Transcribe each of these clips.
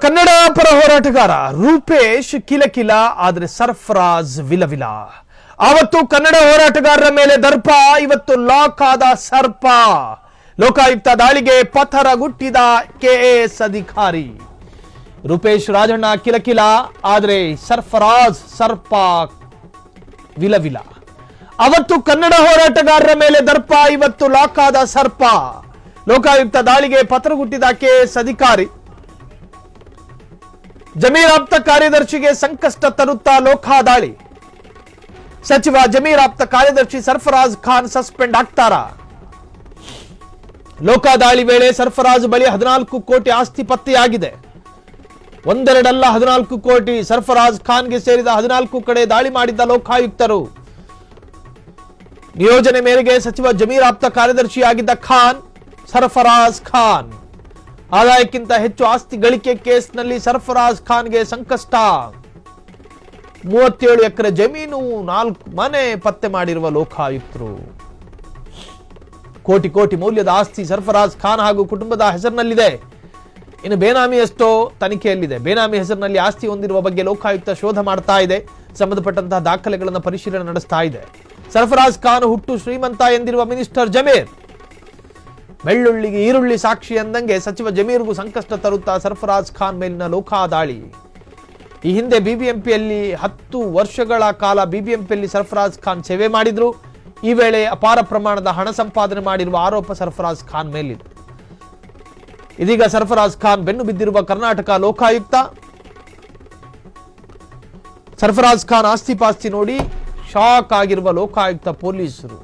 ಕನ್ನಡ ಪರ ಹೋರಾಟಗಾರ ರೂಪೇಶ್ ಕಿಲಕಿಲ ಆದರೆ ಸರ್ಫರಾಜ್ ವಿಲವಿಲ. ಅವತ್ತು ಕನ್ನಡ ಹೋರಾಟಗಾರರ ಮೇಲೆ ದರ್ಪ, ಇವತ್ತು ಲಾಕ್ ಆದ ಸರ್ಪ. ಲೋಕಾಯುಕ್ತ ದಾಳಿಗೆ ಪಥರಗುಟ್ಟಿದ ಕೆಎಎಸ್ ಅಧಿಕಾರಿ. ರೂಪೇಶ್ ರಾಜಣ್ಣ ಕಿಲಕಿಲ ಆದರೆ ಸರ್ಫರಾಜ್ ಸರ್ಪ ವಿಲವಿಲ. ಅವತ್ತು ಕನ್ನಡ ಹೋರಾಟಗಾರರ ಮೇಲೆ ದರ್ಪ, ಇವತ್ತು ಲಾಕ್ ಆದ ಸರ್ಪ. ಲೋಕಾಯುಕ್ತ ದಾಳಿಗೆ ಪಥರಗುಟ್ಟಿದ ಕೆಎಎಸ್ ಅಧಿಕಾರಿ. ಜಮೀರ್ ಆಪ್ತ ಕಾರ್ಯದರ್ಶಿಗೆ ಸಂಕಷ್ಟ ತರುತ್ತಾ ಲೋಕಾ ದಾಳಿ. ಸಚಿವ ಜಮೀರ್ ಆಪ್ತ ಕಾರ್ಯದರ್ಶಿ ಸರ್ಫರಾಜ್ ಖಾನ್ ಸಸ್ಪೆಂಡ್ ಆಗ್ತಾರಾ? ಲೋಕಾ ದಾಳಿ ವೇಳೆ ಸರ್ಫರಾಜ್ ಬಳಿ 14 ಕೋಟಿ ಆಸ್ತಿ ಪತ್ತೆಯಾಗಿದೆ. ಒಂದೆರಡಲ್ಲ 14 ಕೋಟಿ. ಸರ್ಫರಾಜ್ ಖಾನ್ಗೆ ಸೇರಿದ 14 ಕಡೆ ದಾಳಿ ಮಾಡಿದ್ದ ಲೋಕಾಯುಕ್ತರು. ನಿಯೋಜನೆ ಮೇರೆಗೆ ಸಚಿವ ಜಮೀರ್ ಆಪ್ತ ಕಾರ್ಯದರ್ಶಿಯಾಗಿದ್ದ ಖಾನ್ ಸರ್ಫರಾಜ್ ಖಾನ್. ಆದಾಯಕ್ಕಿಂತ ಹೆಚ್ಚು ಆಸ್ತಿ ಗಳಿಕೆ ಕೇಸ್ನಲ್ಲಿ ಸರ್ಫರಾಜ್ ಖಾನ್ಗೆ ಸಂಕಷ್ಟ. 37 ಎಕರೆ ಜಮೀನು, 4 ಮನೆ ಪತ್ತೆ ಮಾಡಿರುವ ಲೋಕಾಯುಕ್ತರು. ಕೋಟಿ ಕೋಟಿ ಮೌಲ್ಯದ ಆಸ್ತಿ ಸರ್ಫರಾಜ್ ಖಾನ್ ಹಾಗೂ ಕುಟುಂಬದ ಹೆಸರಿನಲ್ಲಿದೆ. ಇನ್ನು ಬೇನಾಮಿ ಎಷ್ಟೋ ತನಿಖೆಯಲ್ಲಿದೆ. ಬೇನಾಮಿ ಹೆಸರಿನಲ್ಲಿ ಆಸ್ತಿ ಹೊಂದಿರುವ ಬಗ್ಗೆ ಲೋಕಾಯುಕ್ತ ಶೋಧ ಮಾಡ್ತಾ ಇದೆ. ಸಂಬಂಧಪಟ್ಟಂತಹ ದಾಖಲೆಗಳನ್ನು ಪರಿಶೀಲನೆ ನಡೆಸ್ತಾ ಇದೆ. ಸರ್ಫರಾಜ್ ಖಾನ್ ಹುಟ್ಟು ಶ್ರೀಮಂತ ಎಂದಿರುವ ಮಿನಿಸ್ಟರ್ ಜಮೀರ್. ಬೆಳ್ಳುಳ್ಳಿಗೆ ಈರುಳ್ಳಿ ಸಾಕ್ಷಿ ಎಂದಂಗೆ ಸಚಿವ ಜಮೀರ್ಗೂ ಸಂಕಷ್ಟ ತರುತ್ತಾ ಸರ್ಫರಾಜ್ ಖಾನ್ ಮೇಲಿನ ಲೋಕಾ ದಾಳಿ. ಈ ಹಿಂದೆ ಬಿಬಿಎಂಪಿಯಲ್ಲಿ 10 ವರ್ಷಗಳ ಕಾಲ ಬಿಬಿಎಂಪಿಯಲ್ಲಿ ಸರ್ಫರಾಜ್ ಖಾನ್ ಸೇವೆ ಮಾಡಿದ್ರು. ಈ ವೇಳೆ ಅಪಾರ ಪ್ರಮಾಣದ ಹಣ ಸಂಪಾದನೆ ಮಾಡಿರುವ ಆರೋಪ ಸರ್ಫರಾಜ್ ಖಾನ್ ಮೇಲಿದೆ. ಇದೀಗ ಸರ್ಫರಾಜ್ ಖಾನ್ ಬೆನ್ನು ಬಿದ್ದಿರುವ ಕರ್ನಾಟಕ ಲೋಕಾಯುಕ್ತ. ಸರ್ಫರಾಜ್ ಖಾನ್ ಆಸ್ತಿ ಪಾಸ್ತಿ ನೋಡಿ ಶಾಕ್ ಆಗಿರುವ ಲೋಕಾಯುಕ್ತ ಪೊಲೀಸರು.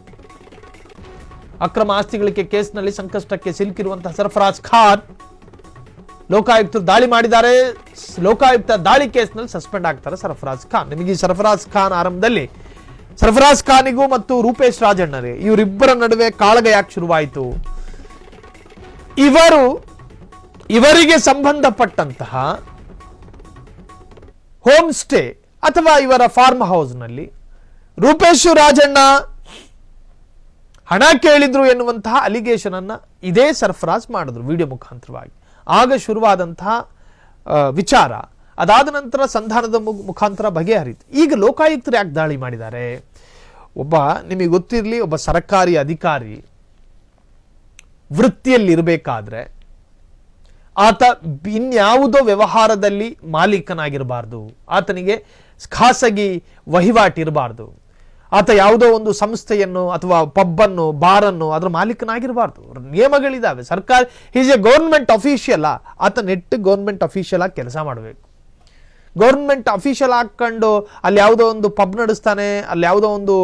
ಅಕ್ರಮ ಆಸ್ತಿ ಗಳಿಕೆ ಕೇಸ್ನಲ್ಲಿ ಸಂಕಷ್ಟಕ್ಕೆ ಸಿಲುಕಿರುವಂತಹ ಸರ್ಫರಾಜ್ ಖಾನ್ ಲೋಕಾಯುಕ್ತರು ದಾಳಿ ಮಾಡಿದ್ದಾರೆ. ಲೋಕಾಯುಕ್ತ ದಾಳಿ ಕೇಸ್ನಲ್ಲಿ ಸಸ್ಪೆಂಡ್ ಆಗ್ತಾರೆ ಸರ್ಫರಾಜ್ ಖಾನ್. ನಿಮಗೆ ಸರ್ಫರಾಜ್ ಖಾನ್ ಆರಂಭದಲ್ಲಿ ಸರ್ಫರಾಜ್ ಖಾನಿಗೂ ಮತ್ತು ರೂಪೇಶ್ ರಾಜಣ್ಣರೇ ಇವರಿಬ್ಬರ ನಡುವೆ ಕಾಳಗ ಯಾಕೆ ಶುರುವಾಯಿತು? ಇವರಿಗೆ ಸಂಬಂಧಪಟ್ಟಂತಹ ಹೋಮ್ ಸ್ಟೇ ಅಥವಾ ಇವರ ಫಾರ್ಮ್ ಹೌಸ್ ನಲ್ಲಿ ರೂಪೇಶ್ ರಾಜಣ್ಣ ಹಣ ಕೇಳಿದ್ರು ಎನ್ನುವಂತಹ ಅಲಿಗೇಷನ್ ಅನ್ನ ಇದೇ ಸರ್ಫರಾಜ್ ಮಾಡಿದ್ರು ವಿಡಿಯೋ ಮುಖಾಂತರವಾಗಿ. ಆಗ ಶುರುವಾದಂತಹ ವಿಚಾರ ಅದಾದ ನಂತರ ಸಂಧಾನದ ಮುಖಾಂತರ ಬಗೆಹರಿತು. ಈಗ ಲೋಕಾಯುಕ್ತರು ಯಾಕೆ ದಾಳಿ ಮಾಡಿದ್ದಾರೆ? ನಿಮಗೆ ಗೊತ್ತಿರಲಿ, ಒಬ್ಬ ಸರ್ಕಾರಿ ಅಧಿಕಾರಿ ವೃತ್ತಿಯಲ್ಲಿರಬೇಕಾದ್ರೆ ಆತ ಇನ್ಯಾವುದೋ ವ್ಯವಹಾರದಲ್ಲಿ ಮಾಲೀಕನಾಗಿರಬಾರ್ದು. ಆತನಿಗೆ ಖಾಸಗಿ ವಹಿವಾಟಿರಬಾರ್ದು. ಆತ ಯಾವುದೋ ಒಂದು ಸಂಸ್ಥೆಯನ್ನು ಅಥವಾ ಪಬ್ಬನ್ನು ಬಾರನ್ನು ಅದರ ಮಾಲೀಕನಾಗಿರಬಾರ್ದು. ನಿಯಮಗಳಿದ್ದಾವೆ. ಸರ್ಕಾರ ಈಸ್ ಎ ಗೌರ್ಮೆಂಟ್ ಅಫಿಷಿಯಲ್. ಆತ ನೆಟ್ಟು ಗೌರ್ಮೆಂಟ್ ಅಫಿಷಿಯಲ್ ಆಗಿ ಕೆಲಸ ಮಾಡಬೇಕು. ಗೌರ್ಮೆಂಟ್ ಅಫಿಷಿಯಲ್ ಹಾಕೊಂಡು ಅಲ್ಲಿ ಯಾವುದೋ ಒಂದು ಪಬ್ ನಡೆಸ್ತಾನೆ, ಅಲ್ಲಿ ಯಾವುದೋ ಒಂದು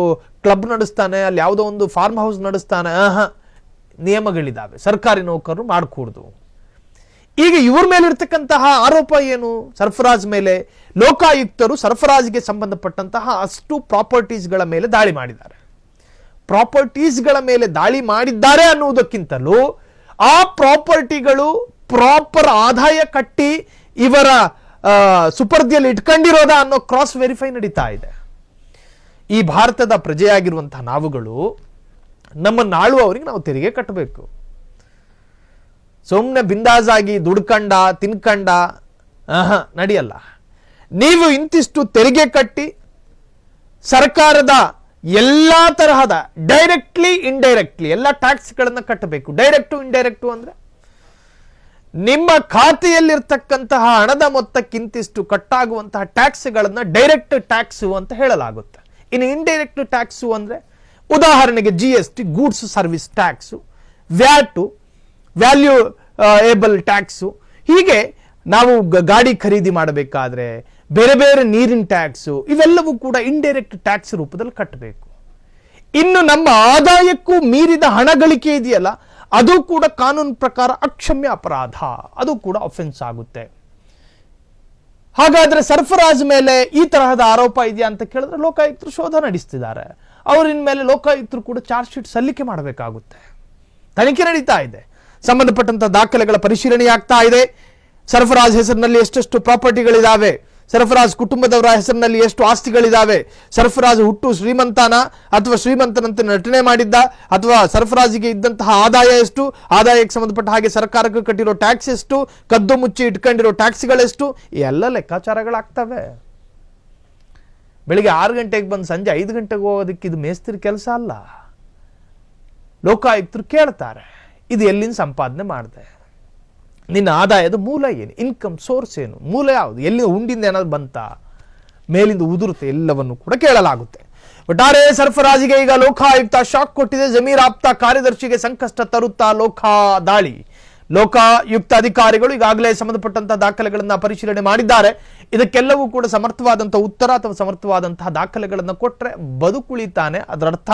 ಕ್ಲಬ್ ನಡೆಸ್ತಾನೆ, ಅಲ್ಲಿ ಯಾವುದೋ ಒಂದು ಫಾರ್ಮ್ ಹೌಸ್ ನಡೆಸ್ತಾನೆ, ನಿಯಮಗಳಿದ್ದಾವೆ. ಸರ್ಕಾರಿ ನೌಕರರು ಮಾಡಕೂಡ್ದು. ಈಗ ಇವ್ರ ಮೇಲೆ ಇರ್ತಕ್ಕಂತಹ ಆರೋಪ ಏನು? ಸರ್ಫರಾಜ್ ಮೇಲೆ ಲೋಕಾಯುಕ್ತರು ಸರ್ಫರಾಜ್ಗೆ ಸಂಬಂಧಪಟ್ಟಂತಹ ಅಷ್ಟು ಪ್ರಾಪರ್ಟೀಸ್ಗಳ ಮೇಲೆ ದಾಳಿ ಮಾಡಿದ್ದಾರೆ. ಪ್ರಾಪರ್ಟೀಸ್ಗಳ ಮೇಲೆ ದಾಳಿ ಮಾಡಿದ್ದಾರೆ ಅನ್ನುವುದಕ್ಕಿಂತಲೂ ಆ ಪ್ರಾಪರ್ಟಿಗಳು ಪ್ರಾಪರ್ ಆದಾಯ ಕಟ್ಟಿ ಇವರ ಸುಪರ್ದಿಯಲ್ಲಿ ಇಟ್ಕೊಂಡಿರೋದ ಅನ್ನೋ ಕ್ರಾಸ್ ವೆರಿಫೈ ನಡೀತಾ ಇದೆ. ಈ ಭಾರತದ ಪ್ರಜೆಯಾಗಿರುವಂತಹ ನಾವುಗಳು ನಮ್ಮನ್ನು ಆಳುವವರಿಗೆ ನಾವು ತೆರಿಗೆ ಕಟ್ಟಬೇಕು. ಸುಮ್ಮನೆ ಬಿಂದಾಜಾಗಿ ದುಡ್ಕಂಡ ತಿನ್ಕಂಡ ನಡೆಯಲ್ಲ. ನೀವು ಇಂತಿಷ್ಟು ತೆರಿಗೆ ಕಟ್ಟಿ ಸರ್ಕಾರದ ಎಲ್ಲಾ ತರಹದ ಡೈರೆಕ್ಟ್ಲಿ ಇಂಡೈರೆಕ್ಟ್ಲಿ ಎಲ್ಲ ಟ್ಯಾಕ್ಸ್ಗಳನ್ನು ಕಟ್ಟಬೇಕು. ಡೈರೆಕ್ಟು ಇಂಡೈರೆಕ್ಟು ಅಂದ್ರೆ ನಿಮ್ಮ ಖಾತೆಯಲ್ಲಿರ್ತಕ್ಕಂತಹ ಹಣದ ಮೊತ್ತಕ್ಕಿಂತಿಷ್ಟು ಕಟ್ಟಾಗುವಂತಹ ಟ್ಯಾಕ್ಸ್ಗಳನ್ನ ಡೈರೆಕ್ಟ್ ಟ್ಯಾಕ್ಸ್ ಅಂತ ಹೇಳಲಾಗುತ್ತೆ. ಇನ್ನು ಇಂಡೈರೆಕ್ಟ್ ಟ್ಯಾಕ್ಸ್ ಅಂದ್ರೆ ಉದಾಹರಣೆಗೆ GST, goods service tax, watt, value Abel tax. ಹೀಗೆ ನಾವು ಗಾಡಿ ಖರೀದಿ ಮಾಡಬೇಕಾದ್ರೆ ಬೇರೆ ಬೇರೆ ನೀರಿನ ಟ್ಯಾಕ್ಸು, ಇವೆಲ್ಲವೂ ಕೂಡ ಇಂಡೈರೆಕ್ಟ್ ಟ್ಯಾಕ್ಸ್ ರೂಪದಲ್ಲಿ ಕಟ್ಟಬೇಕು. ಇನ್ನು ನಮ್ಮ ಆದಾಯಕ್ಕೂ ಮೀರಿದ ಹಣ ಗಳಿಕೆ ಇದೆಯಲ್ಲ, ಅದು ಕೂಡ ಕಾನೂನು ಪ್ರಕಾರ ಅಕ್ಷಮ್ಯ ಅಪರಾಧ, ಅದು ಕೂಡ ಅಫೆನ್ಸ್ ಆಗುತ್ತೆ. ಹಾಗಾದ್ರೆ ಸರ್ಫರಾಜ್ ಮೇಲೆ ಈ ತರಹದ ಆರೋಪ ಇದೆಯಾ ಅಂತ ಕೇಳಿದ್ರೆ ಲೋಕಾಯುಕ್ತರು ಶೋಧ ನಡೆಸ್ತಿದ್ದಾರೆ. ಅವರಿನ ಮೇಲೆ ಲೋಕಾಯುಕ್ತರು ಕೂಡ ಚಾರ್ಜ್ ಶೀಟ್ ಸಲ್ಲಿಕೆ ಮಾಡಬೇಕಾಗುತ್ತೆ. ತನಿಖೆ ನಡೀತಾ ಇದೆ. ಸಂಬಂಧಪಟ್ಟಂತಹ ದಾಖಲೆಗಳ ಪರಿಶೀಲನೆ ಆಗ್ತಾ ಇದೆ. ಸರ್ಫರಾಜ್ ಹೆಸರಿನಲ್ಲಿ ಎಷ್ಟೆಷ್ಟು ಪ್ರಾಪರ್ಟಿಗಳಿದಾವೆ, ಸರ್ಫರಾಜ್ ಕುಟುಂಬದವರ ಹೆಸರಿನಲ್ಲಿ ಎಷ್ಟು ಆಸ್ತಿಗಳಿದಾವೆ, ಸರ್ಫರಾಜ್ ಹುಟ್ಟು ಶ್ರೀಮಂತನ ಅಥವಾ ಶ್ರೀಮಂತನಂತೆ ನಟನೆ ಮಾಡಿದ್ದ, ಅಥವಾ ಸರ್ಫರಾಜಿಗೆ ಇದ್ದಂತಹ ಆದಾಯ ಎಷ್ಟು, ಆದಾಯಕ್ಕೆ ಸಂಬಂಧಪಟ್ಟ ಹಾಗೆ ಸರ್ಕಾರಕ್ಕೆ ಕಟ್ಟಿರೋ ಟ್ಯಾಕ್ಸ್ ಎಷ್ಟು, ಕದ್ದು ಮುಚ್ಚಿ ಇಟ್ಕೊಂಡಿರೋ ಟ್ಯಾಕ್ಸ್ಗಳೆಷ್ಟು, ಎಲ್ಲ ಲೆಕ್ಕಾಚಾರಗಳಾಗ್ತವೆ. ಬೆಳಿಗ್ಗೆ 6 ಗಂಟೆಗೆ ಬಂದು ಸಂಜೆ 5 ಗಂಟೆಗೆ ಹೋಗೋದಕ್ಕೆ ಇದು ಮೇಸ್ತ್ರಿ ಕೆಲಸ ಅಲ್ಲ. ಲೋಕಾಯುಕ್ತರು ಕೇಳ್ತಾರೆ, ಇದು ಎಲ್ಲಿಂದ ಸಂಪಾದನೆ ಮಾಡಿದೆ, ನಿನ್ನ ಆದಾಯದ ಮೂಲ ಏನು, ಇನ್ಕಮ್ ಸೋರ್ಸ್ ಏನು, ಮೂಲ ಯಾವುದು, ಎಲ್ಲಿ ಉಂಡಿಂದ ಏನಾದ್ರು ಬಂತ, ಮೇಲಿಂದ ಉದುರುತ್ತೆ, ಎಲ್ಲವನ್ನು ಕೂಡ ಕೇಳಲಾಗುತ್ತೆ. ಒಟ್ಟಾರೆ ಸರ್ಫರಾಜಿಗೆ ಈಗ ಲೋಕಾಯುಕ್ತ ಶಾಕ್ ಕೊಟ್ಟಿದೆ. ಜಮೀರ್ ಆಪ್ತ ಕಾರ್ಯದರ್ಶಿಗೆ ಸಂಕಷ್ಟ ತರುತ್ತಾ ಲೋಕಾ ದಾಳಿ. ಲೋಕಾಯುಕ್ತ ಅಧಿಕಾರಿಗಳು ಈಗಾಗಲೇ ಸಂಬಂಧಪಟ್ಟಂತಹ ದಾಖಲೆಗಳನ್ನ ಪರಿಶೀಲನೆ ಮಾಡಿದ್ದಾರೆ. ಇದಕ್ಕೆಲ್ಲವೂ ಕೂಡ ಸಮರ್ಥವಾದಂತಹ ಉತ್ತರ ಅಥವಾ ಸಮರ್ಥವಾದಂತಹ ದಾಖಲೆಗಳನ್ನು ಕೊಟ್ಟರೆ ಬದುಕುಳಿತಾನೆ, ಅದರರ್ಥ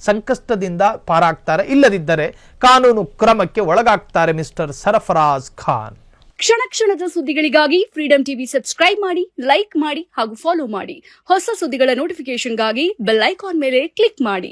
ಸಂಕಷ್ಟದಿಂದ ಪಾರಾಗ್ತಾರೆ, ಇಲ್ಲದಿದ್ದರೆ ಕಾನೂನು ಕ್ರಮಕ್ಕೆ ಒಳಗಾಗ್ತಾರೆ ಮಿಸ್ಟರ್ ಸರ್ಫರಾಜ್ ಖಾನ್. ಕ್ಷಣ ಕ್ಷಣದ ಸುದ್ದಿಗಳಿಗಾಗಿ ಫ್ರೀಡಂ ಟಿವಿ ಸಬ್ಸ್ಕ್ರೈಬ್ ಮಾಡಿ, ಲೈಕ್ ಮಾಡಿ ಹಾಗೂ ಫಾಲೋ ಮಾಡಿ. ಹೊಸ ಸುದ್ದಿಗಳ ನೋಟಿಫಿಕೇಶನ್ಗಾಗಿ ಬೆಲ್ ಐಕಾನ್ ಮೇಲೆ ಕ್ಲಿಕ್ ಮಾಡಿ.